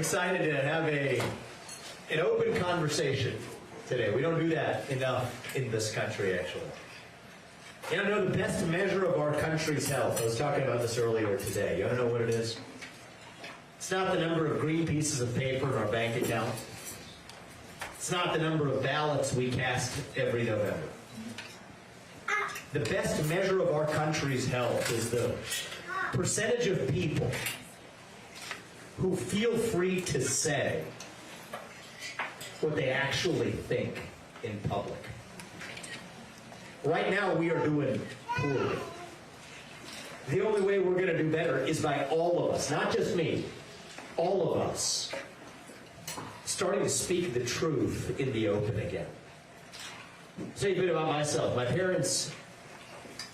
excited to have an open conversation today. We don't do that enough in this country, actually. You know, the best measure of our country's health, I was talking about this earlier today. You want to know what it is? It's not the number of green pieces of paper in our bank account. It's not the number of ballots we cast every November. The best measure of our country's health is the percentage of people who feel free to say what they actually think in public. Right now, we are doing poorly. The only way we're going to do better is by all of us, not just me, all of us, starting to speak the truth in the open again. I'll tell you a bit about myself. My parents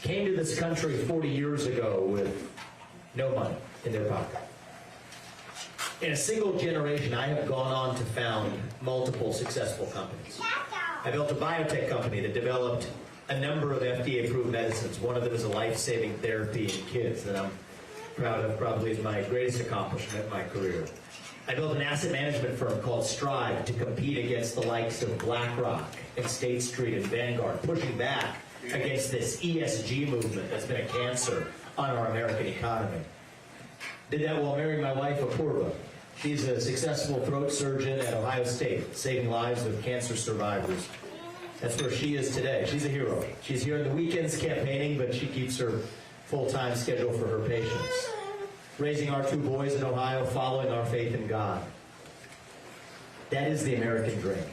came to this country 40 years ago with no money in their pocket. In a single generation, I have gone on to found multiple successful companies. I built a biotech company that developed a number of FDA-approved medicines. One of them is a life-saving therapy in kids that I'm proud of, probably is my greatest accomplishment in my career. I built an asset management firm called Strive to compete against the likes of BlackRock and State Street and Vanguard, pushing back against this ESG movement that's been a cancer on our American economy. Did that while marrying my wife, Apurva. She's a successful throat surgeon at Ohio State, saving lives of cancer survivors. That's where she is today. She's a hero. She's here on the weekends campaigning, but she keeps her full-time schedule for her patients. Raising our two boys in Ohio, following our faith in God. That is the American dream.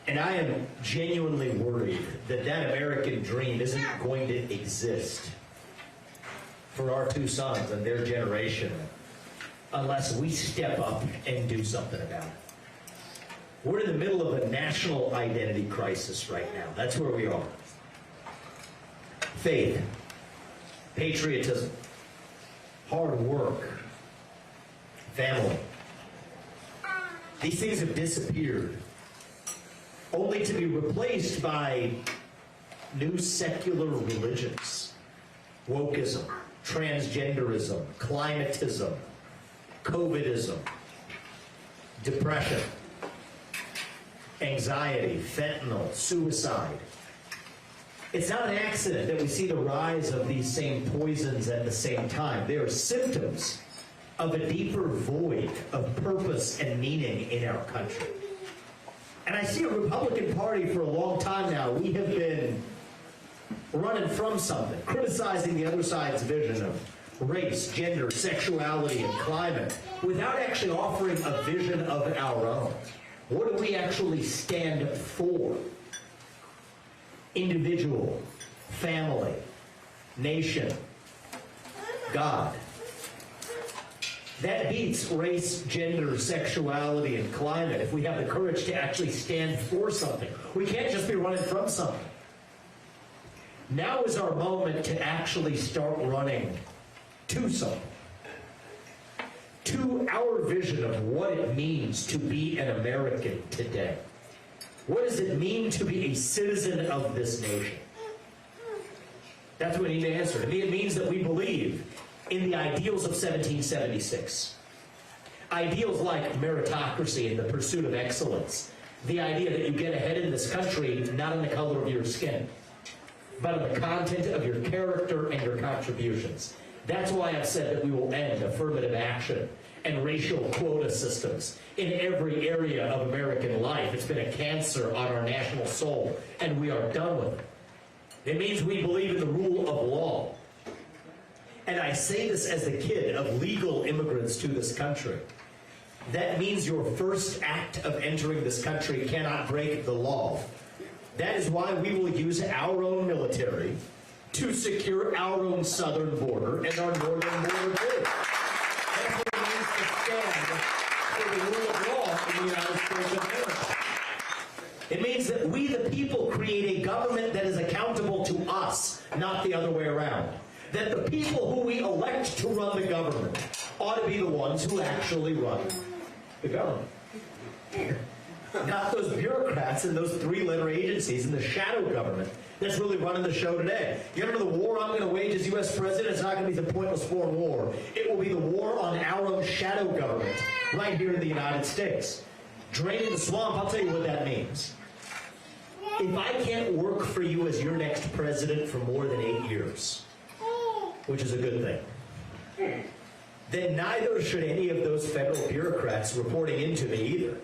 And I am genuinely worried that that American dream isn't going to exist for our two sons and their generation unless we step up and do something about it. We're in the middle of a national identity crisis right now. That's where we are. Faith, patriotism, hard work, family. These things have disappeared, only to be replaced by new secular religions, wokeism, transgenderism, climatism, COVIDism, depression, anxiety, fentanyl, suicide. It's not an accident that we see the rise of these same poisons at the same time. They are symptoms of a deeper void of purpose and meaning in our country. And I see a Republican Party for a long time now. We have been running from something, criticizing the other side's vision of race, gender, sexuality, and climate, without actually offering a vision of our own. What do we actually stand for? Individual, family, nation, God. That beats race, gender, sexuality, and climate if we have the courage to actually stand for something. We can't just be running from something. Now is our moment to actually start running to something. To our vision of what it means to be an American today. What does it mean to be a citizen of this nation? That's what we need to answer. To me, it means that we believe in the ideals of 1776. Ideals like meritocracy and the pursuit of excellence. The idea that you get ahead in this country not on the color of your skin, but on the content of your character and your contributions. That's why I've said that we will end affirmative action and racial quota systems in every area of American life. It's been a cancer on our national soul, and we are done with it. It means we believe in the rule of law. And I say this as a kid of legal immigrants to this country. That means your first act of entering this country cannot break the law. That is why we will use our own military to secure our own southern border and our northern border too. That's what it means to stand for the rule of law in the United States of America. It means that we, the people, create a government that is accountable to us, not the other way around. That the people who we elect to run the government ought to be the ones who actually run the government. not those bureaucrats and those three-letter agencies and the shadow government that's really running the show today. You know, the war I'm going to wage as U.S. president is not going to be the pointless foreign war. It will be the war on our own shadow government right here in the United States. Draining the swamp, I'll tell you what that means. If I can't work for you as your next president for more than 8 years, which is a good thing, then neither should any of those federal bureaucrats reporting into me either.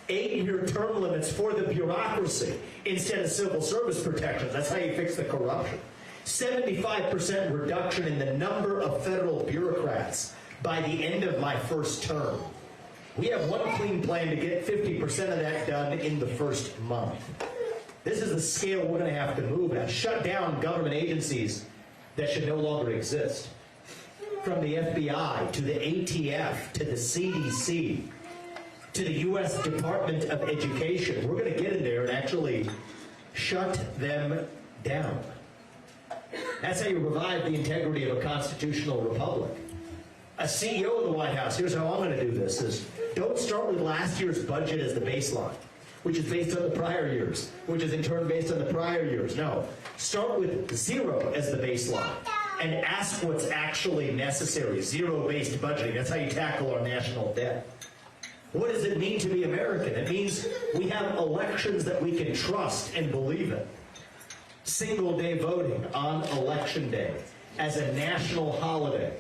8-year term limits for the bureaucracy instead of civil service protections. That's how you fix the corruption. 75% reduction in the number of federal bureaucrats by the end of my first term. We have one clean plan to get 50% of that done in the first month. This is the scale we're going to have to move at. Shut down government agencies that should no longer exist. From the FBI to the ATF to the CDC to the U.S. Department of Education. We're going to get in there and actually shut them down. That's how you revive the integrity of a constitutional republic. A CEO of the White House, here's how I'm going to do this, is don't start with last year's budget as the baseline, which is based on the prior years, which is in turn based on the prior years. No, start with zero as the baseline and ask what's actually necessary. Zero-based budgeting, that's how you tackle our national debt. What does it mean to be American? It means we have elections that we can trust and believe in. Single-day voting on Election Day as a national holiday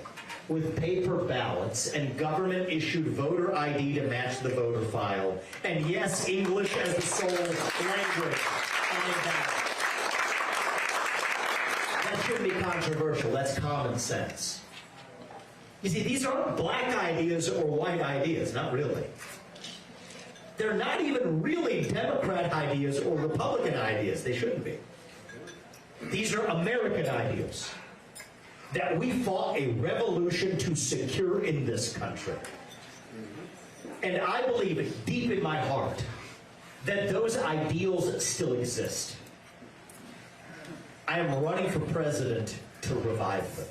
with paper ballots and government-issued voter ID to match the voter file. And yes, English as the sole language on the ballot. That shouldn't be controversial. That's common sense. You see, these aren't black ideas or white ideas, not really. They're not even really Democrat ideas or Republican ideas. They shouldn't be. These are American ideas that we fought a revolution to secure in this country. And I believe deep in my heart that those ideals still exist. I am running for president to revive them.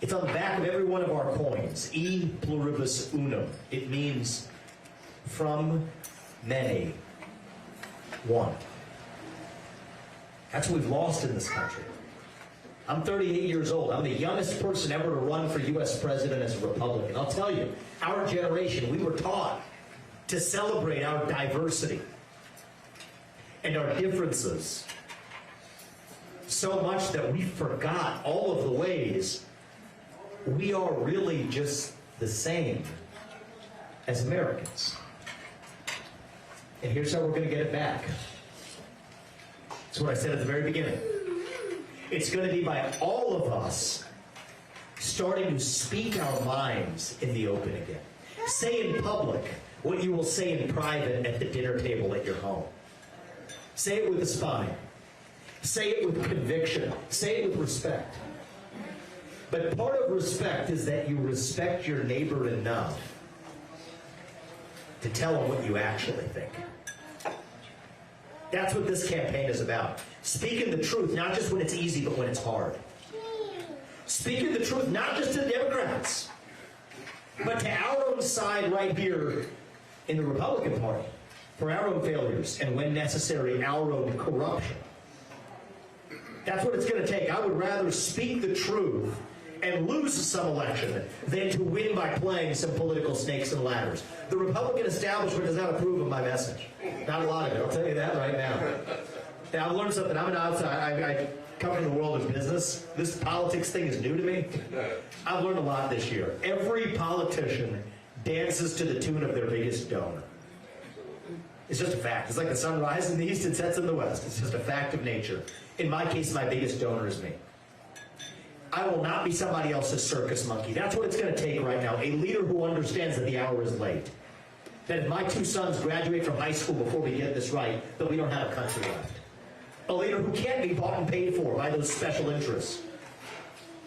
It's on the back of every one of our coins. E pluribus unum. It means from many, one. That's what we've lost in this country. I'm 38 years old. I'm the youngest person ever to run for U.S. president as a Republican. I'll tell you, our generation, we were taught to celebrate our diversity and our differences so much that we forgot all of the ways we are really just the same as Americans. And here's how we're going to get it back. That's what I said at the very beginning. It's going to be by all of us starting to speak our minds in the open again. Say in public what you will say in private at the dinner table at your home. Say it with a spine. Say it with conviction. Say it with respect. But part of respect is that you respect your neighbor enough to tell them what you actually think. That's what this campaign is about. Speaking the truth, not just when it's easy, but when it's hard. Speaking the truth, not just to the Democrats, but to our own side right here in the Republican Party, for our own failures, and when necessary, our own corruption. That's what it's going to take. I would rather speak the truth and lose some election than to win by playing some political snakes and ladders. The Republican establishment does not approve of my message. Not a lot of it, I'll tell you that right now. Now, I've learned something. I'm an outsider. I come from the world of business. This politics thing is new to me. I've learned a lot this year. Every politician dances to the tune of their biggest donor. It's just a fact. It's like the sun rises in the east and sets in the west. It's just a fact of nature. In my case, my biggest donor is me. I will not be somebody else's circus monkey. That's what it's going to take right now. A leader who understands that the hour is late. That if my two sons graduate from high school before we get this right, that we don't have a country left. A leader who can't be bought and paid for by those special interests.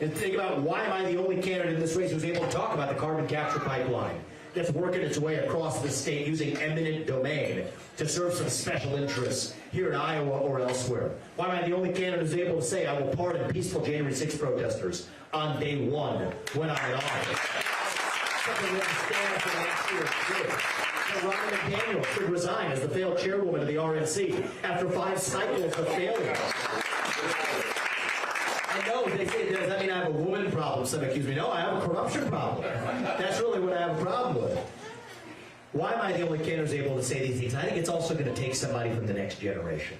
And think about, why am I the only candidate in this race who's able to talk about the carbon capture pipeline that's working its way across the state using eminent domain to serve some special interests here in Iowa or elsewhere? Why am I the only candidate who's able to say I will pardon peaceful January 6th protesters on day one when I'm in office? something we have to stand for next year too. So Ronna McDaniel should resign as the failed chairwoman of the RNC after 5 cycles of failure. I know, they say, does that mean I have a woman problem? Some accuse me. No, I have a corruption problem. That's really what I have a problem with. Why am I the only candidate who's able to say these things? I think it's also going to take somebody from the next generation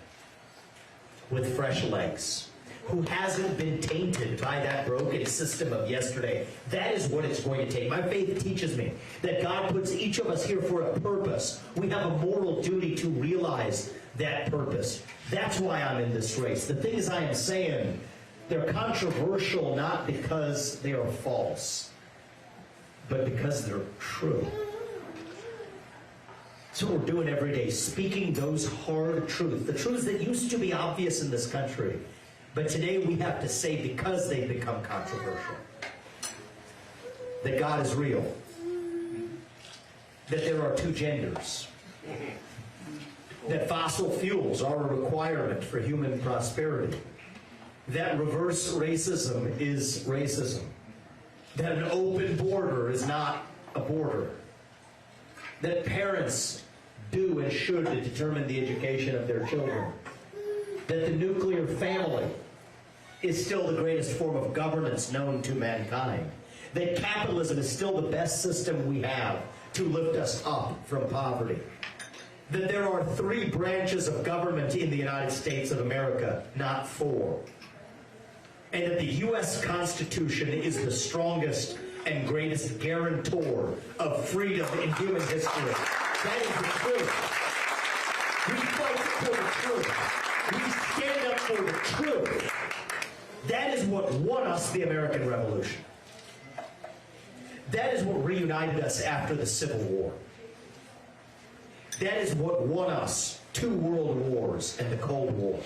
with fresh legs, who hasn't been tainted by that broken system of yesterday. That is what it's going to take. My faith teaches me that God puts each of us here for a purpose. We have a moral duty to realize that purpose. That's why I'm in this race. The things I am saying, they're controversial not because they are false, but because they're true. That's what we're doing every day, speaking those hard truths, the truths that used to be obvious in this country, but today we have to say, because they've become controversial, that God is real, that there are 2 genders, that fossil fuels are a requirement for human prosperity, that reverse racism is racism, that an open border is not a border, that parents do and should determine the education of their children, that the nuclear family is still the greatest form of governance known to mankind, that capitalism is still the best system we have to lift us up from poverty, that there are 3 branches of government in the United States of America, not 4, and that the U.S. Constitution is the strongest and greatest guarantor of freedom in human history. That is the truth. We fight for the truth. We stand up for the truth. That is what won us the American Revolution. That is what reunited us after the Civil War. That is what won us 2 world wars and the Cold War.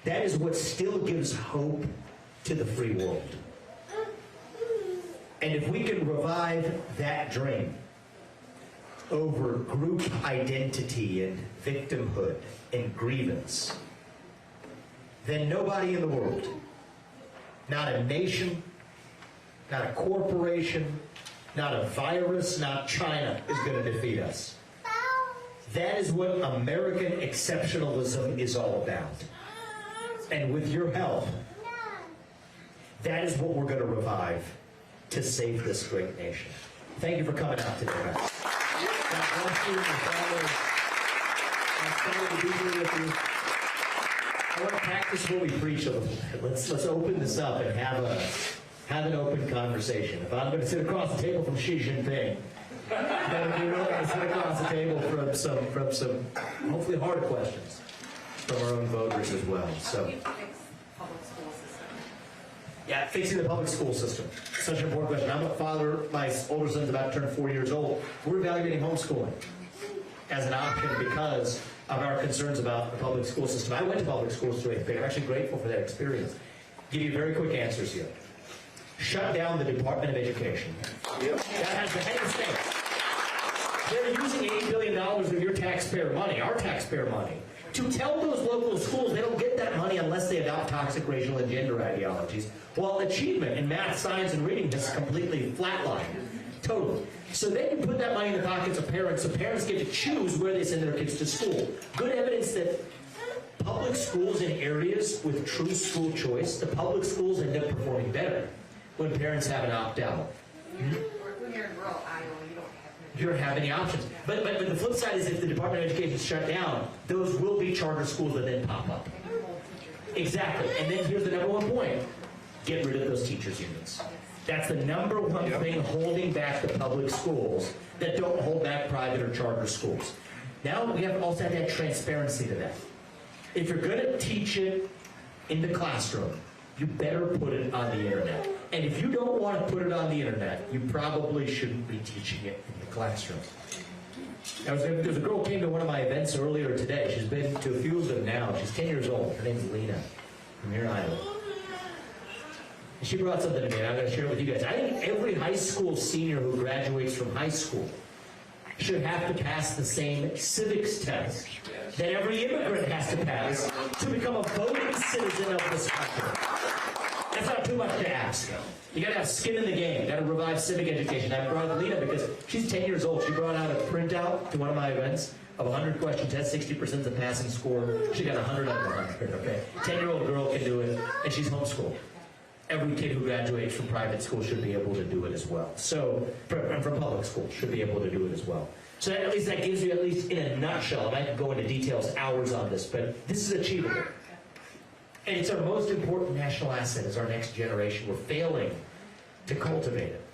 That is what still gives hope to the free world. And if we can revive that dream over group identity and victimhood and grievance, then nobody in the world, not a nation, not a corporation, not a virus, not China, is going to defeat us. That is what American exceptionalism is all about. And with your help, that is what we're going to revive to save this great nation. Thank you for coming out today, guys. God bless you, my family. I'm excited to be here with you. I want to practice what we preach a little bit. Let's open this up and have an open conversation. If I'm going to sit across the table from Xi Jinping, then we're going to sit across the table from some hopefully hard questions from our own voters as well. So. Yeah, fixing the public school system. Such an important question. I'm a father. My older son's about to turn 4 years old. We're evaluating homeschooling as an option because of our concerns about the public school system. I went to public schools through 8th grade. I'm actually grateful for that experience. Give you very quick answers here. Shut down the Department of Education. Yep. That has the head of state. They're using $8 billion of your taxpayer money, our taxpayer money, to tell those local schools they don't get that money unless they adopt toxic racial and gender ideologies, while achievement in math, science, and reading has completely flatlined. Totally. So then you put that money in the pockets of parents, so parents get to choose where they send their kids to school. Good evidence that public schools in areas with true school choice, the public schools end up performing better when parents have an opt-out. When you're in rural Iowa, you don't have any options. But the flip side is if the Department of Education is shut down, those will be charter schools that then pop up. Exactly. And then here's the number 1 point. Get rid of those teachers' unions. That's the number 1 thing holding back the public schools that don't hold back private or charter schools. Now we also have to have transparency to that. If you're going to teach it in the classroom, you better put it on the internet. And if you don't want to put it on the internet, you probably shouldn't be teaching it in the classroom. There's a girl who came to one of my events earlier today. She's been to a few of them now. She's 10 years old. Her name's Lena from here in Iowa. And she brought something to me, and I'm going to share it with you guys. I think every high school senior who graduates from high school should have to pass the same civics test that every immigrant has to pass to become a voting citizen of this country. That's not too much to ask. You got to have skin in the game. You got to revive civic education. I brought Lena because she's 10 years old. She brought out a printout to one of my events of 100 questions, has 60% the passing score. She got 100 out of 100, okay? 10-year-old girl can do it, and she's homeschooled. Every kid who graduates from private school should be able to do it as well. So, from public school, should be able to do it as well. So at least that gives you, at least in a nutshell, I might go into details, hours on this, but this is achievable. And it's our most important national asset is our next generation. We're failing to cultivate it.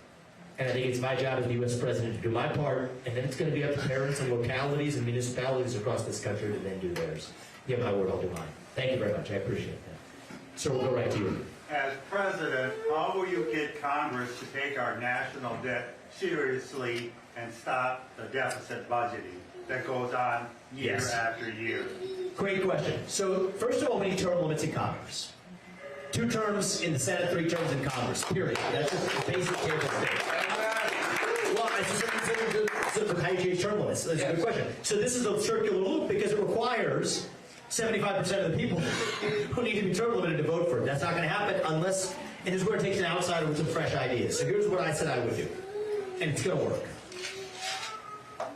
And I think it's my job as the U.S. President to do my part, and then it's going to be up to parents and localities and municipalities across this country to then do theirs. You have my word, I'll do mine. Thank you very much. I appreciate that. So we'll go right to you. As president, how will you get Congress to take our national debt seriously and stop the deficit budgeting that goes on year Yes. after year? Great question. So first of all, we need term limits in Congress. 2 terms in the Senate, 3 terms in Congress, period. That's just basic table stakes. Well, so how do you change term limits? That's a good question. So this is a circular loop because it requires 75% of the people who need to be term limited to vote for it. That's not going to happen unless, and this is where it takes an outsider with some fresh ideas. So here's what I said I would do, and it's going to work,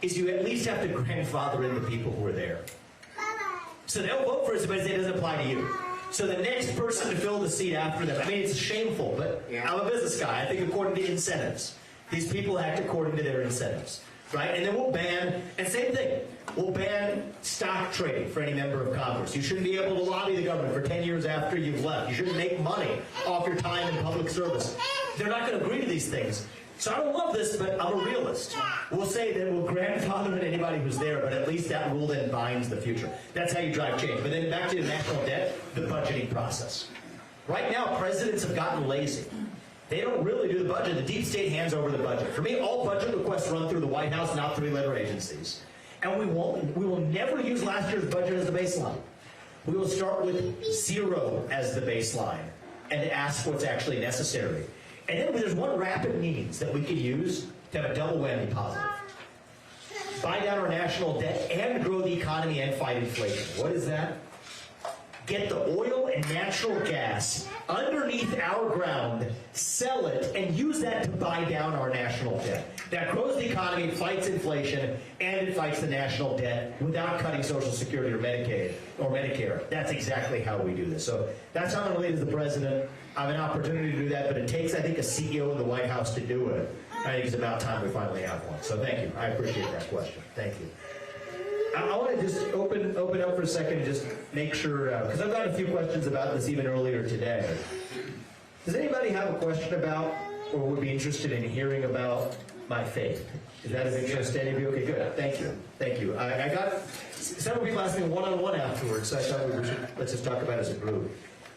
is you at least have to grandfather in the people who are there. So they'll vote for it, but it doesn't apply to you. So the next person to fill the seat after them, I mean, it's shameful, but I'm a business guy. I think according to incentives. These people act according to their incentives, right? And then we'll ban, and same thing, we'll ban stock trading for any member of Congress. You shouldn't be able to lobby the government for 10 years after you've left. You shouldn't make money off your time in public service. They're not going to agree to these things. So I don't love this, but I'm a realist. We'll say that we'll grandfather in anybody who's there, but at least that rule then binds the future. That's how you drive change. But then back to the national debt, the budgeting process. Right now, presidents have gotten lazy. They don't really do the budget. The deep state hands over the budget. For me, all budget requests run through the White House, not 3-letter agencies. And we will never use last year's budget as the baseline. We will start with 0 as the baseline and ask what's actually necessary. And then there's one rapid means that we could use to have a double whammy positive. Buy down our national debt and grow the economy and fight inflation. What is that? Get the oil and natural gas underneath our ground, sell it, and use that to buy down our national debt. That grows the economy, fights inflation, and it fights the national debt without cutting Social Security or Medicaid or Medicare. That's exactly how we do this. So that's how I'm going to lead as the president. I have an opportunity to do that, but it takes, I think, a CEO in the White House to do it. I think it's about time we finally have one. So thank you. I appreciate that question. Thank you. I want to just open up for a second and just make sure, because I've got a few questions about this even earlier today. Does anybody have a question about or would be interested in hearing about my faith? Is that of interest to any of you? Okay, good. Thank you. Thank you. I got several people asked me one-on-one afterwards, so I thought let's just talk about it as a group.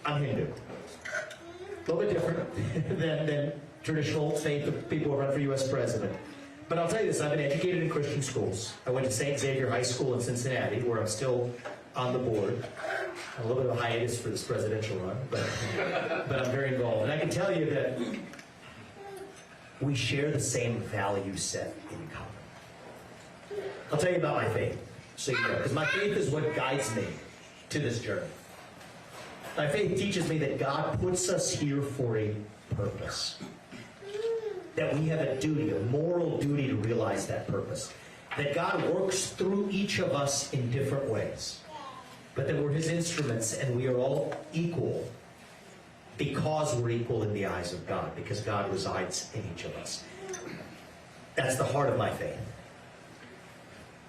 I'm Hindu. A little bit different than traditional faith of people who run for U.S. president. But I'll tell you this, I've been educated in Christian schools. I went to St. Xavier High School in Cincinnati, where I'm still on the board. A little bit of a hiatus for this presidential run, but I'm very involved. And I can tell you that we share the same value set in common. I'll tell you about my faith, so you know, because my faith is what guides me to this journey. My faith teaches me that God puts us here for a purpose. That we have a duty, a moral duty to realize that purpose. That God works through each of us in different ways. But that we're His instruments and we are all equal because we're equal in the eyes of God, because God resides in each of us. That's the heart of my faith.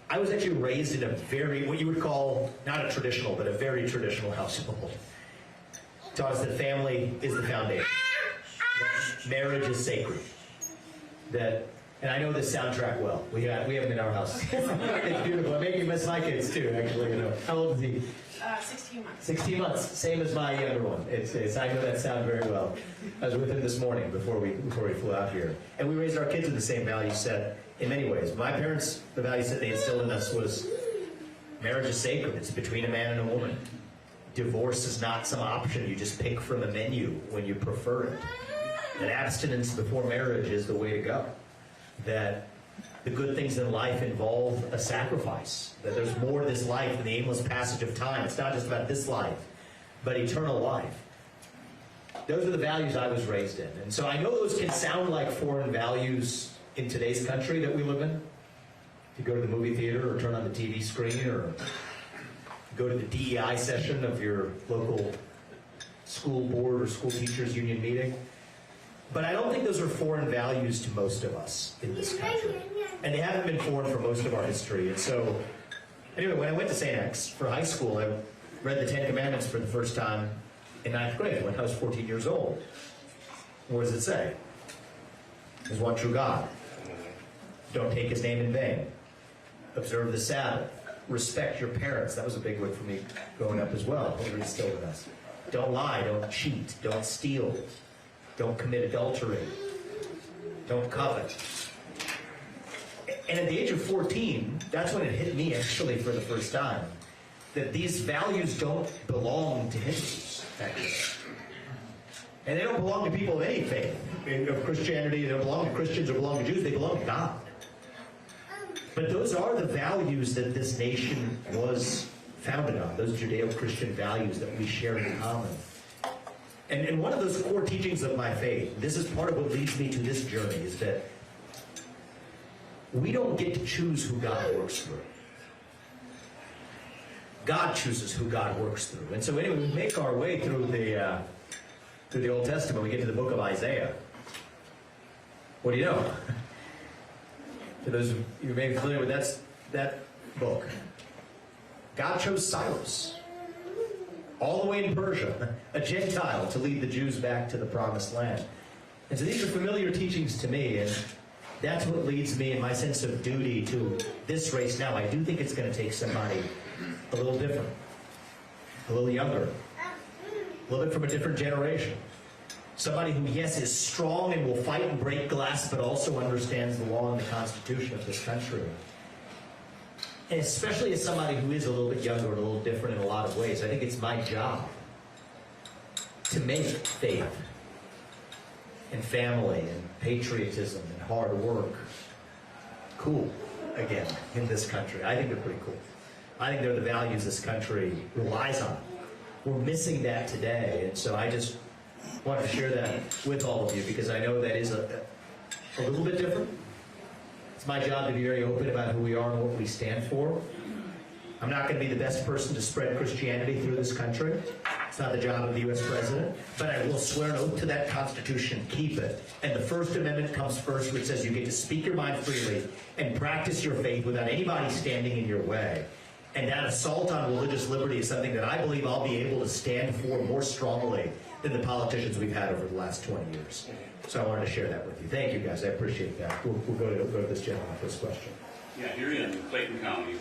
I was actually raised in a very, what you would call, not a traditional, but a very traditional household. Taught us that family is the foundation. That marriage is sacred. That, and I know this soundtrack well. We have it in our house. It's beautiful. I make you miss my kids too, actually. You know. How old is he? 16 months. 16 months. Same as my younger one. It's I know that sound very well. I was with him this morning before we flew out here. And we raised our kids with the same value set in many ways. My parents, the value set they instilled in us was marriage is sacred. It's between a man and a woman. Divorce is not some option you just pick from a menu when you prefer it. That abstinence before marriage is the way to go. That the good things in life involve a sacrifice. That there's more to this life than the aimless passage of time. It's not just about this life, but eternal life. Those are the values I was raised in. And so I know those can sound like foreign values in today's country that we live in. If you go to the movie theater or turn on the TV screen or go to the DEI session of your local school board or school teachers union meeting. But I don't think those are foreign values to most of us in this country. And they haven't been foreign for most of our history. And so, anyway, when I went to St. X for high school, I read the Ten Commandments for the first time in 9th grade when I was 14 years old. What does it say? There's one true God. Don't take his name in vain. Observe the Sabbath. Respect your parents. That was a big one for me growing up as well. Those are instilled in us. Don't lie. Don't cheat. Don't steal. Don't commit adultery. Don't covet. And at the age of 14, that's when it hit me actually for the first time, that these values don't belong to Hindus, actually. And they don't belong to people of any faith. Of Christianity, they don't belong to Christians or belong to Jews, they belong to God. But those are the values that this nation was founded on, those Judeo-Christian values that we share in common. And one of those core teachings of my faith, this is part of what leads me to this journey, is that we don't get to choose who God works through. God chooses who God works through. And so anyway, we make our way through the Old Testament. We get to the book of Isaiah. What do you know? For those of you who may be familiar with that book, God chose Cyrus, all the way in Persia, a Gentile, to lead the Jews back to the Promised Land. And so these are familiar teachings to me, and that's what leads me in my sense of duty to this race now. I do think it's going to take somebody a little different, a little younger, a little bit from a different generation. Somebody who, yes, is strong and will fight and break glass, but also understands the law and the Constitution of this country. And especially as somebody who is a little bit younger and a little different in a lot of ways, I think it's my job to make faith and family and patriotism and hard work cool again in this country. I think they're pretty cool. I think they're the values this country relies on. We're missing that today, and so I just want to share that with all of you because I know that is a little bit different. It's my job to be very open about who we are and what we stand for. I'm not going to be the best person to spread Christianity through this country. It's not the job of the U.S. president. But I will swear an oath to that Constitution, keep it. And the First Amendment comes first, which says you get to speak your mind freely and practice your faith without anybody standing in your way. And that assault on religious liberty is something that I believe I'll be able to stand for more strongly than the politicians we've had over the last 20 years. So I wanted to share that with you. Thank you, guys. I appreciate that. We'll go to this gentleman for this question. Yeah, here in Clayton County,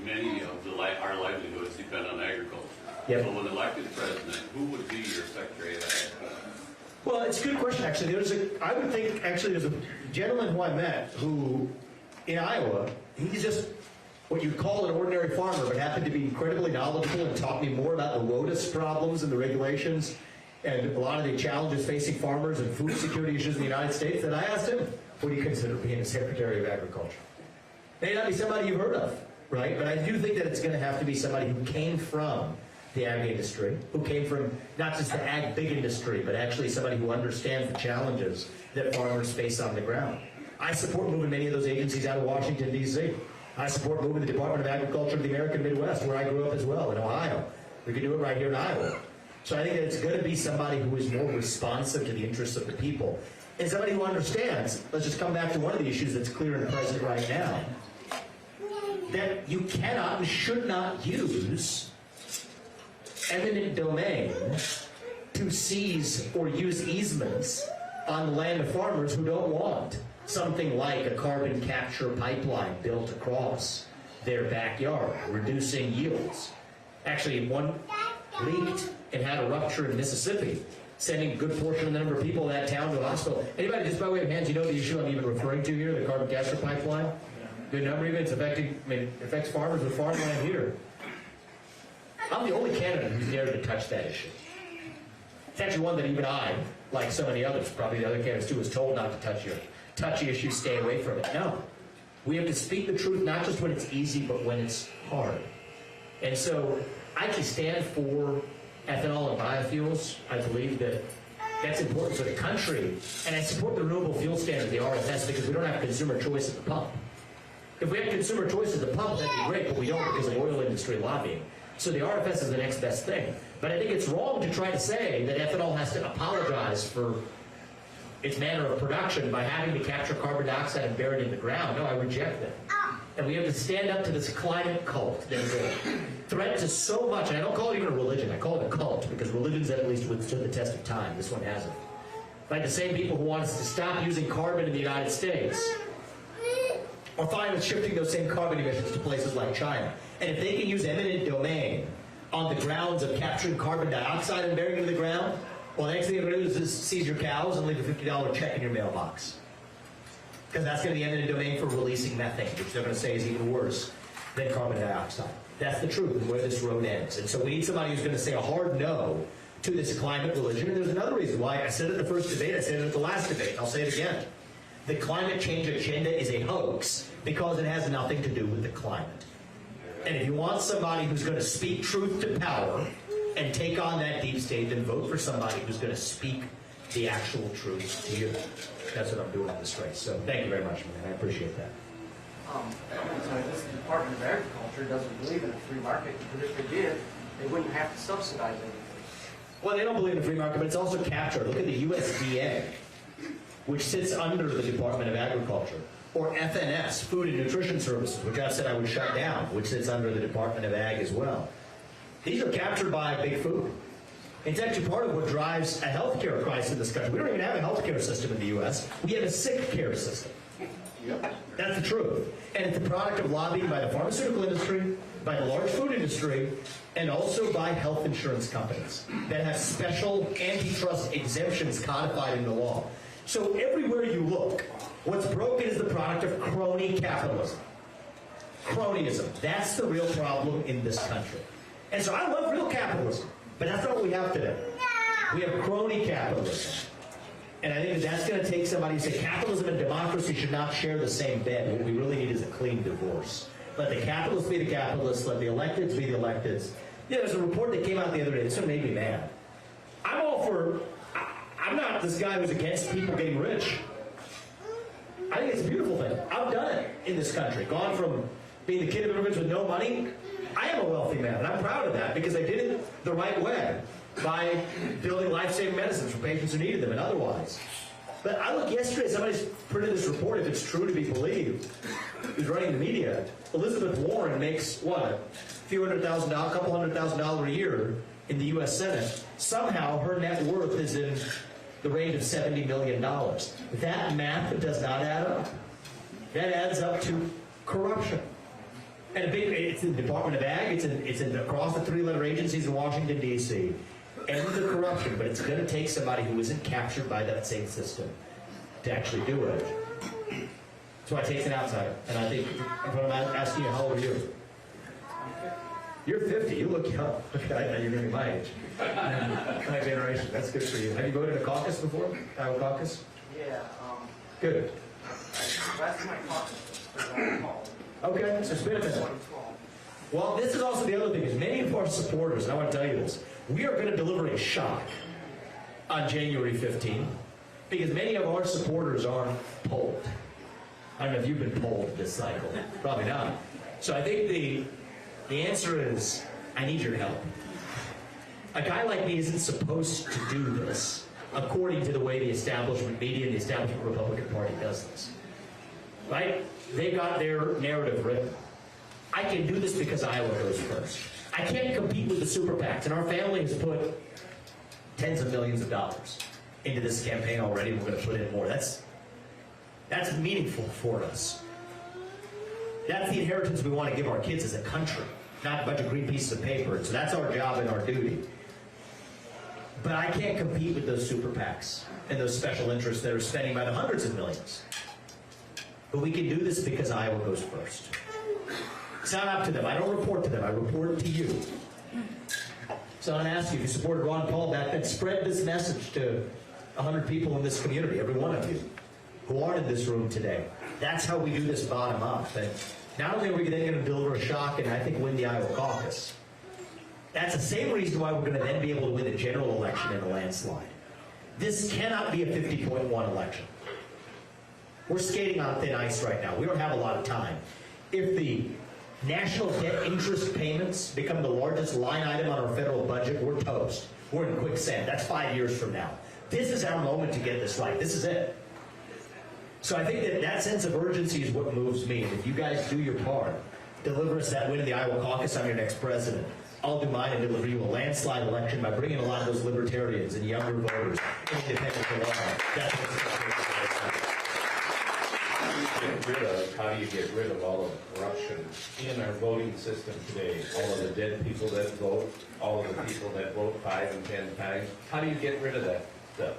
many of our livelihoods depend on agriculture. Yep. So when elected president, who would be your Secretary of Agriculture? Well, it's a good question, actually. I would think, actually, there's a gentleman who I met who, in Iowa, he's just what you'd call an ordinary farmer, but happened to be incredibly knowledgeable and taught me more about the WOTUS problems and the regulations and a lot of the challenges facing farmers and food security issues in the United States. And I asked him, what do you consider being a Secretary of Agriculture? May not be somebody you've heard of, right? But I do think that it's going to have to be somebody who came from the ag industry, who came from not just the ag big industry, but actually somebody who understands the challenges that farmers face on the ground. I support moving many of those agencies out of Washington, D.C. I support moving the Department of Agriculture to the American Midwest, where I grew up as well, in Ohio. We could do it right here in Iowa. So I think that it's going to be somebody who is more responsive to the interests of the people. And somebody who understands, let's just come back to one of the issues that's clear and present right now, that you cannot and should not use eminent domain to seize or use easements on the land of farmers who don't want something like a carbon capture pipeline built across their backyard, reducing yields. Actually, one leaked and had a rupture in Mississippi, sending a good portion of the number of people in that town to a hospital. Anybody, just by way of hands, you know the issue I'm even referring to here, the carbon capture pipeline? Good number of it affects farmers with farmland here. I'm the only candidate who's dared to touch that issue. It's actually one that even I, like so many others, probably the other candidates too, was told not to touch your touchy issue, stay away from it. No. We have to speak the truth, not just when it's easy, but when it's hard. And so I can stand for ethanol and biofuels. I believe that That's important for the country. And I support the renewable fuel standard, the RFS, because we don't have consumer choice at the pump. If we had consumer choice at the pump, that'd be great, but we don't because of oil industry lobbying. So the RFS is the next best thing. But I think it's wrong to try to say that ethanol has to apologize for its manner of production by having to capture carbon dioxide and bury it in the ground. No, I reject that. And we have to stand up to this climate cult that is a threat to so much. And I don't call it even a religion. I call it a cult because religions at least withstood the test of time. This one hasn't. Like the same people who want us to stop using carbon in the United States are fine with shifting those same carbon emissions to places like China. And if they can use eminent domain on the grounds of capturing carbon dioxide and burying it in the ground, well, the next thing they're going to do is seize your cows and leave a $50 check in your mailbox. Because that's going to be eminent domain for releasing methane, which they're going to say is even worse than carbon dioxide. That's the truth and where this road ends. And so we need somebody who's going to say a hard no to this climate religion. And there's another reason why. I said it at the first debate, I said it at the last debate, I'll say it again. The climate change agenda is a hoax because it has nothing to do with the climate. And if you want somebody who's going to speak truth to power and take on that deep state, then vote for somebody who's going to speak the actual truth to you. That's what I'm doing in this race. So thank you very much, man. I appreciate that. So this Department of Agriculture doesn't believe in a free market, because if they did, they wouldn't have to subsidize anything. Well, they don't believe in the free market, but it's also captured. Look at the USDA, which sits under the Department of Agriculture, or FNS, Food and Nutrition Services, which I said I would shut down, which sits under the Department of Ag as well. These are captured by Big Food. It's actually part of what drives a healthcare crisis in this country. We don't even have a healthcare system in the U.S. We have a sick care system. That's the truth. And it's the product of lobbying by the pharmaceutical industry, by the large food industry, and also by health insurance companies that have special antitrust exemptions codified in the law. So everywhere you look, what's broken is the product of crony capitalism. Cronyism. That's the real problem in this country. And so I love real capitalism, but that's not what we have today. We have crony capitalism. And I think that's going to take somebody who say capitalism and democracy should not share the same bed. What we really need is a clean divorce. Let the capitalists be the capitalists, let the electeds be the electeds. Yeah, there's a report that came out the other day. This one made me mad. I'm all for, I'm not this guy who's against people getting rich. I think it's a beautiful thing. I've done it in this country. Gone from being the kid of immigrants with no money. I am a wealthy man, and I'm proud of that because I did it the right way by building life-saving medicines for patients who needed them and otherwise. But I looked yesterday, somebody's printed this report, if it's true to be believed, who's running the media. Elizabeth Warren makes, what, a few $100,000, a couple $100,000 a year in the U.S. Senate. Somehow her net worth is in the range of $70 million. That math does not add up. That adds up to corruption. And it's in the Department of Ag, it's in across the three-letter agencies in Washington, D.C. And the corruption, but it's going to take somebody who isn't captured by that same system to actually do it. That's why it takes an outsider. And I think, if I'm asking you, how old are you? You're 50. You look young. You're going to be my age. My generation. That's good for you. Have you voted in a caucus before? Iowa caucus? Yeah. Good. That's my caucus. That's what I call it. Okay, so it's been a minute. 2012. Well, this is also the other thing, is many of our supporters, and I want to tell you this, we are going to deliver a shock on January 15th, because many of our supporters aren't polled. I don't know if you've been polled this cycle. Probably not. So I think the answer is, I need your help. A guy like me isn't supposed to do this, according to the way the establishment media and the establishment Republican Party does this. Right? They got their narrative written. I can do this because Iowa goes first. I can't compete with the super PACs, and our family has put tens of millions of dollars into this campaign already. We're going to put in more. That's meaningful for us. That's the inheritance we want to give our kids as a country, not a bunch of green pieces of paper. So that's our job and our duty. But I can't compete with those super PACs and those special interests that are spending by the hundreds of millions. But we can do this because Iowa goes first. It's not up to them. I don't report to them. I report to you. So I'm going to ask you, if you supported Ron Paul back then, spread this message to 100 people in this community, every one of you, who aren't in this room today. That's how we do this bottom up. And not only are we then going to deliver a shock and I think win the Iowa caucus, that's the same reason why we're going to then be able to win the general election in a landslide. This cannot be a 50.1 election. We're skating on thin ice right now. We don't have a lot of time. If the national debt interest payments become the largest line item on our federal budget, we're toast. We're in quicksand. That's 5 years from now. This is our moment to get this right. This is it. So I think that that sense of urgency is what moves me. If you guys do your part, deliver us that win in the Iowa caucus, I'm your next president. I'll do mine and deliver you a landslide election by bringing a lot of those libertarians and younger voters and independents along. That's what's how do you get rid of all of the corruption in our voting system today? All of the dead people that vote, all of the people that vote 5 and 10 times. How do you get rid of that stuff?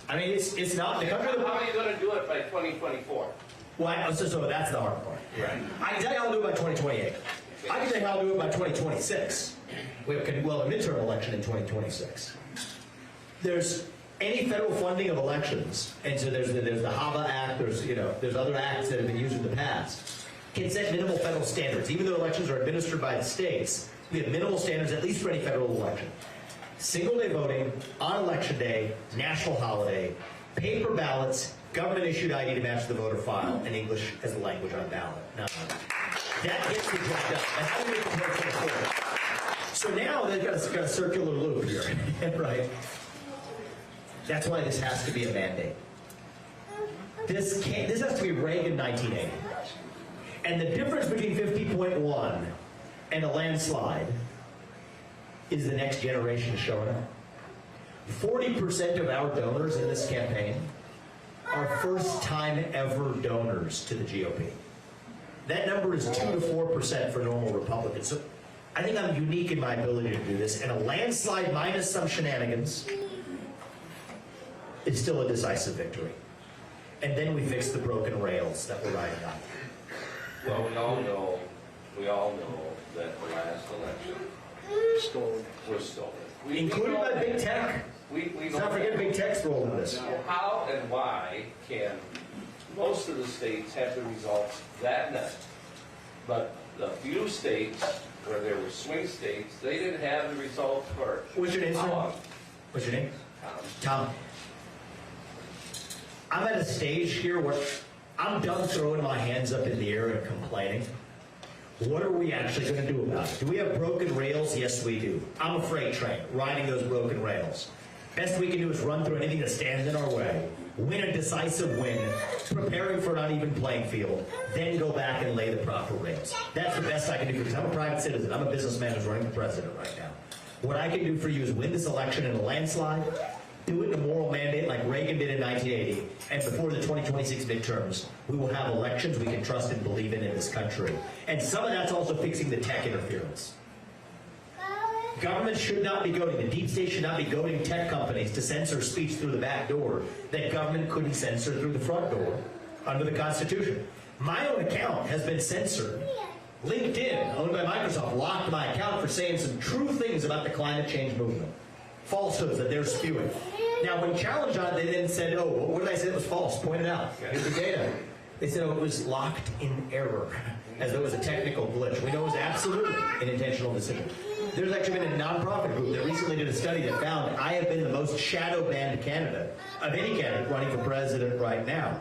I mean, it's not the country. How are you going to do it by 2024? Well, so that's the hard part. Right. I can tell you how I'll do it by 2028. I can tell you how I'll do it by 2026. We have a midterm election in 2026. There's any federal funding of elections, and so there's the HAVA Act. There's other acts that have been used in the past. Can set minimal federal standards, even though elections are administered by the states. We have minimal standards at least for any federal election. Single-day voting on election day, national holiday, paper ballots, government-issued ID to match the voter file, and English as a language on ballot. Now, that gets the job done. That's how we make the vote forward. So now they've got a circular loop here, right? That's why this has to be a mandate. This has to be Reagan 1980. And the difference between 50.1 and a landslide is the next generation showing up. 40% of our donors in this campaign are first-time ever donors to the GOP. That number is 2 to 4% for normal Republicans. So I think I'm unique in my ability to do this, and a landslide minus some shenanigans is still a decisive victory. And then we fix the broken rails that we're riding on. Well, we all know that the last election was stolen. Included by big tech. Let's not forget big tech's role in this. How and why can most of the states have the results that night, but the few states where there were swing states, they didn't have the results for What's your name, how sir? long? What's your name? Tom. Tom. I'm at a stage here where I'm done throwing my hands up in the air and complaining. What are we actually going to do about it? Do we have broken rails? Yes, we do. I'm a freight train riding those broken rails. Best we can do is run through anything that stands in our way, win a decisive win, preparing for an uneven playing field, then go back and lay the proper rails. That's the best I can do because I'm a private citizen. I'm a businessman who's running for president right now. What I can do for you is win this election in a landslide, do it in a moral mandate like Reagan did in 1980, and before the 2026 midterms, we will have elections we can trust and believe in this country. And some of that's also fixing the tech interference. Government should not be goading, the deep state should not be goading tech companies to censor speech through the back door that government couldn't censor through the front door under the Constitution. My own account has been censored. LinkedIn, owned by Microsoft, locked my account for saying some true things about the climate change movement. Falsehoods that they're spewing. Now, when challenged on it, they then said, oh, what did I say that was false? Point it out. Here's the data. They said, oh, it was locked in error, as though it was a technical glitch. We know it was absolutely an intentional decision. There's actually been a nonprofit group that recently did a study that found I have been the most shadow-banned candidate of any candidate running for president right now.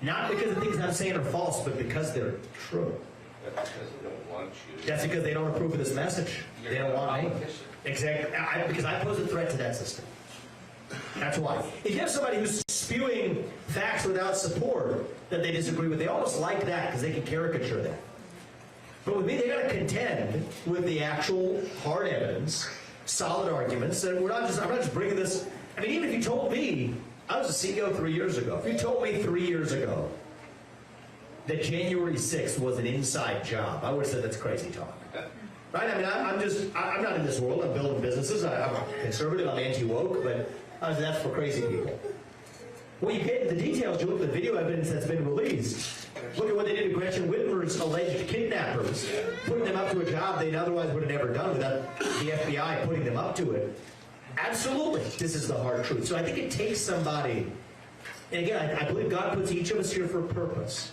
Not because the things I'm saying are false, but because they're true. That's because they don't want you. That's because they don't approve of this message. They don't want me. Exactly. Because I pose a threat to that system. That's why. If you have somebody who's spewing facts without support that they disagree with, they almost like that because they can caricature that. But with me, they got to contend with the actual hard evidence, solid arguments, and I'm not just bringing this. I mean, even if you told me, I was a CEO 3 years ago. If you told me 3 years ago that January 6th was an inside job, I would have said that's crazy talk. Right? I mean, I'm not in this world. I'm building businesses. I'm conservative. I'm anti-woke, but that's for crazy people. When you get into the details, you look at the video evidence that's been released. Look at what they did to Gretchen Whitmer's alleged kidnappers, putting them up to a job they otherwise would have never done without the FBI putting them up to it. Absolutely, this is the hard truth. So I think it takes somebody, and again, I believe God puts each of us here for a purpose.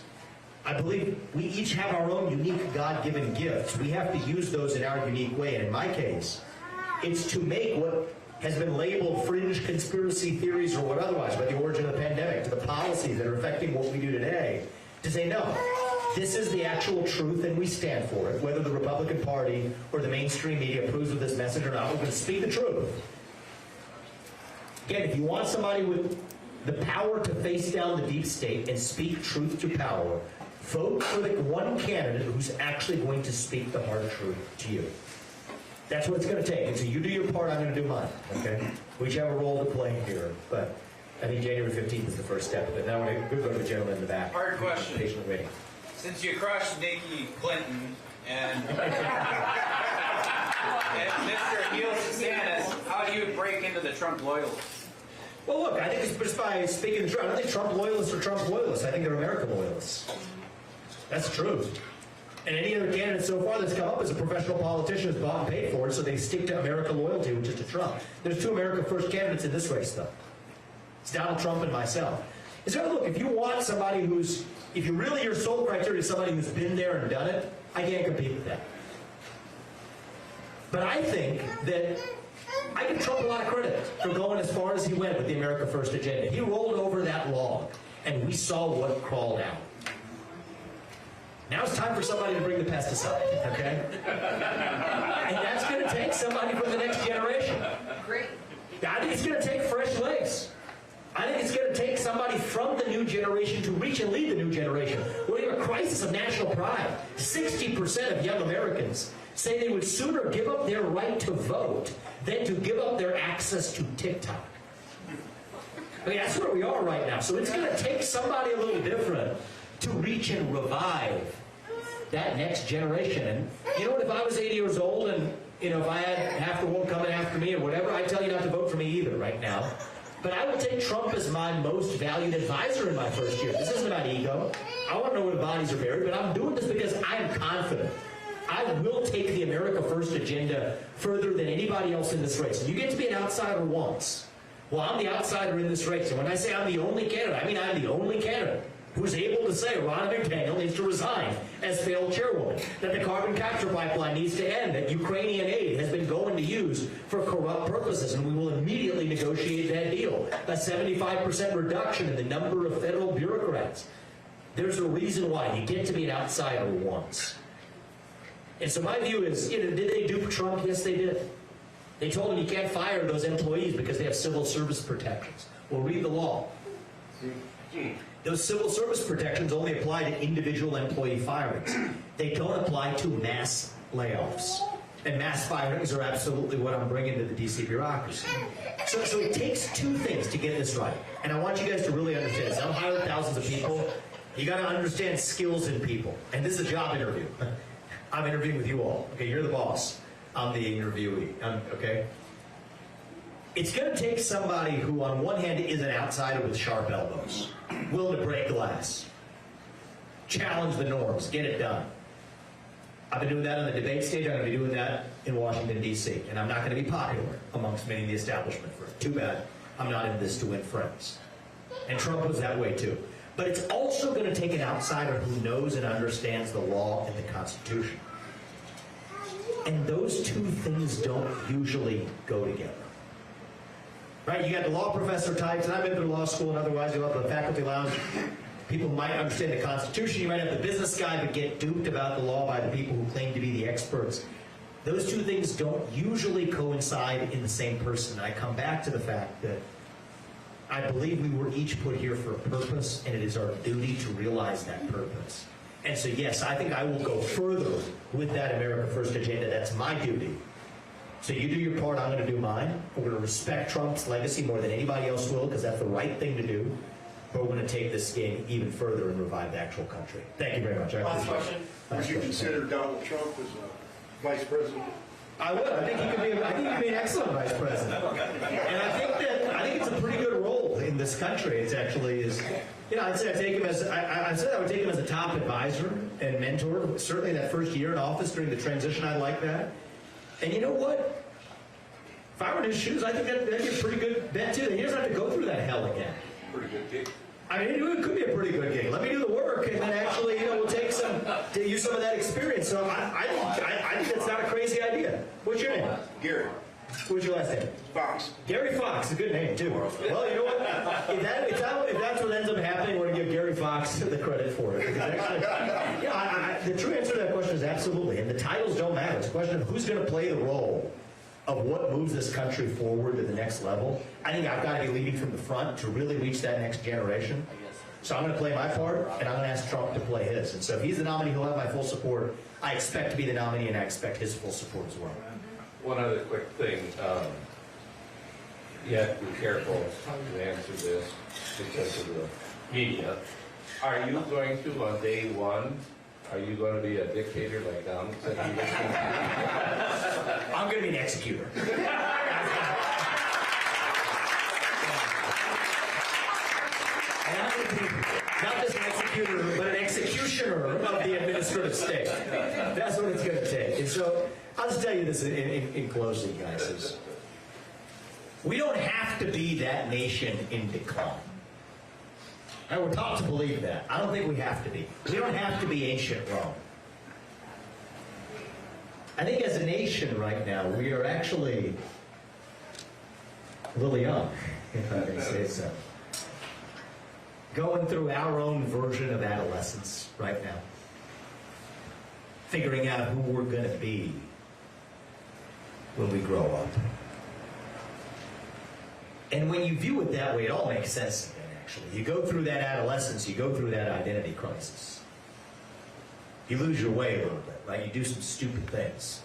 I believe we each have our own unique God-given gifts. We have to use those in our unique way. And in my case, it's to make what has been labeled fringe conspiracy theories or what otherwise, by the origin of the pandemic, to the policies that are affecting what we do today, to say, no, this is the actual truth and we stand for it. Whether the Republican Party or the mainstream media approves of this message or not, we're going to speak the truth. Again, if you want somebody with the power to face down the deep state and speak truth to power, vote for the one candidate who's actually going to speak the hard truth to you. That's what it's going to take. And so you do your part, I'm going to do mine. Okay? We each have a role to play here, but I think January 15th is the first step of it. Now I'm going to go to the gentleman in the back. Hard question. Patient waiting. Since you crushed Nikki Clinton and Mr. Neil DeSantis, how do you break into the Trump loyalists? Well, look, I think it's just by speaking the truth. I don't think Trump loyalists are Trump loyalists. I think they're American loyalists. That's the truth. And any other candidate so far that's come up as a professional politician who's bought and paid for it, so they stick to American loyalty, which is to Trump. There's two America First candidates in this race, though. It's Donald Trump and myself. So look, if you want somebody who's, if you really, your sole criteria is somebody who's been there and done it, I can't compete with that. But I think that I give Trump a lot of credit for going as far as he went with the America First agenda. He rolled over that log, and we saw what crawled out. Now it's time for somebody to bring the pesticide, okay? And that's going to take somebody from the next generation. Great. I think it's going to take fresh legs. I think it's going to take somebody from the new generation to reach and lead the new generation. We have a crisis of national pride. 60% of young Americans say they would sooner give up their right to vote than to give up their access to TikTok. I mean, that's where we are right now. So it's going to take somebody a little different to reach and revive that next generation. And you know what, if I was 80 years old and, you know, if I had half the world coming after me or whatever, I'd tell you not to vote for me either right now. But I would take Trump as my most valued advisor in my first year. This isn't about ego. I want to know where the bodies are buried, but I'm doing this because I'm confident. I will take the America First agenda further than anybody else in this race. And you get to be an outsider once. Well, I'm the outsider in this race. And when I say I'm the only candidate, I mean I'm the only candidate who's able to say Ronna McDaniel needs to resign as failed chairwoman, that the carbon capture pipeline needs to end, that Ukrainian aid has been going to use for corrupt purposes, and we will immediately negotiate that deal. A 75% reduction in the number of federal bureaucrats. There's a reason why. You get to be an outsider once. And so my view is, you know, did they dupe Trump? Yes, they did. They told him you can't fire those employees because they have civil service protections. Well, read the law. Those civil service protections only apply to individual employee firings. They don't apply to mass layoffs. And mass firings are absolutely what I'm bringing to the DC bureaucracy. So it takes two things to get this right. And I want you guys to really understand this. I've hired thousands of people. You got to understand skills in people. And this is a job interview. I'm interviewing with you all. Okay, you're the boss. I'm the interviewee. Okay? It's going to take somebody who, on one hand, is an outsider with sharp elbows, willing to break glass, challenge the norms, get it done. I've been doing that on the debate stage. I'm going to be doing that in Washington, D.C. And I'm not going to be popular amongst many in the establishment for it. Too bad. I'm not in this to win friends. And Trump was that way, too. But it's also going to take an outsider who knows and understands the law and the Constitution. And those two things don't usually go together. Right? You got the law professor types, and I've been through law school and otherwise, you have the faculty lounge. People might understand the Constitution. You might have the business guy, but get duped about the law by the people who claim to be the experts. Those two things don't usually coincide in the same person. And I come back to the fact that I believe we were each put here for a purpose, and it is our duty to realize that purpose. And so, yes, I think I will go further with that America First agenda. That's my duty. So you do your part, I'm going to do mine. We're going to respect Trump's legacy more than anybody else will, because that's the right thing to do. But we're going to take this game even further and revive the actual country. Thank you very much. Last question. Would you consider Donald Trump as a vice president? I would. I think he could be an excellent vice president. And I think it's a pretty good role in this country. It's actually is. You know, I'd say I would take him as a top advisor and mentor. Certainly that first year in office during the transition, I like that. And you know what? If I were in his shoes, I think that'd be a pretty good bet too. He doesn't have to go through that hell again. Pretty good gig. I mean, it could be a pretty good gig. Let me do the work, and then actually, you know, we'll take use some of that experience. So I think that's not a crazy idea. What's your name? Gary. What's your last name? Fox. Gary Fox, a good name too. Well, you know what? If that's what ends up happening, we're going to give Gary Fox the credit for it. Because actually, the true answer to that question is absolutely. And the titles don't matter. It's a question of who's going to play the role of what moves this country forward to the next level. I think I've got to be leading from the front to really reach that next generation. So I'm going to play my part, and I'm going to ask Trump to play his. And so if he's the nominee, he'll have my full support. I expect to be the nominee, and I expect his full support as well. One other quick thing, you have to be careful to answer this because of the media. Are you going to, on day one, are you going to be a dictator like Donald said he was going to be? I'm going to be an executor. And I'm going to be not just an executor, but an executioner of the administrative state. That's what it's going to take. And so I'll just tell you this in closing, guys. Is we don't have to be that nation in decline. And we're taught to believe that. I don't think we have to be. We don't have to be ancient Rome. I think as a nation right now, we are actually a little young, if I may say so. Going through our own version of adolescence right now. Figuring out who we're going to be when we grow up. And when you view it that way, it all makes sense again, actually. You go through that adolescence, you go through that identity crisis. You lose your way a little bit, right? You do some stupid things.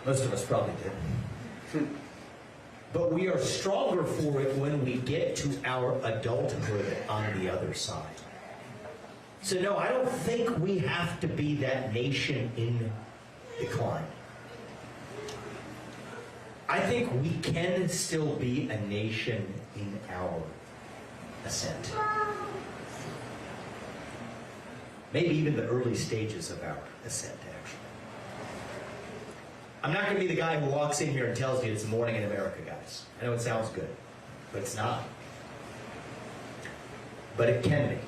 Most of us probably did. But we are stronger for it when we get to our adulthood on the other side. So no, I don't think we have to be that nation in decline. I think we can still be a nation in our ascent. Maybe even the early stages of our ascent, actually. I'm not going to be the guy who walks in here and tells you it's morning in America, guys. I know it sounds good, but it's not. But it can be.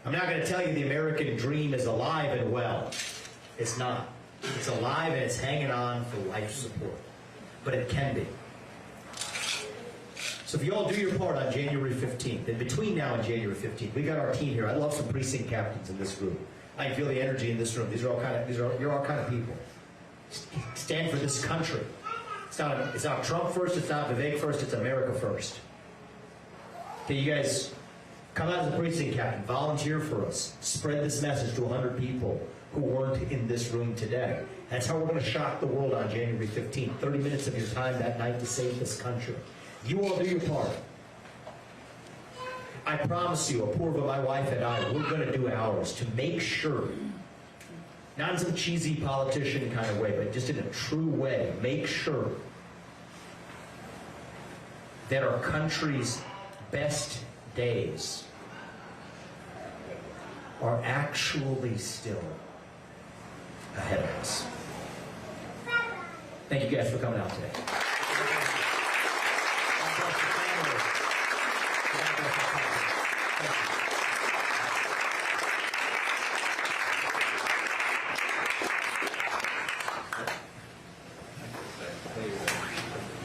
I'm not going to tell you the American dream is alive and well. It's not. It's alive and it's hanging on for life support. But it can be. So if you all do your part on January 15th, and between now and January 15th, we got our team here. I love some precinct captains in this group. I can feel the energy in this room. You're all kind of people. Stand for this country. It's not Trump first, it's not Vivek first, it's America first. Okay, you guys come out as a precinct captain, volunteer for us, spread this message to 100 people who weren't in this room today. That's how we're going to shock the world on January 15th. 30 minutes of your time that night to save this country. You all do your part. I promise you, Apurva, my wife, and I, we're going to do ours to make sure, not in some cheesy politician kind of way, but just in a true way, make sure that our country's best days are actually still ahead of us. Thank you guys for coming out today.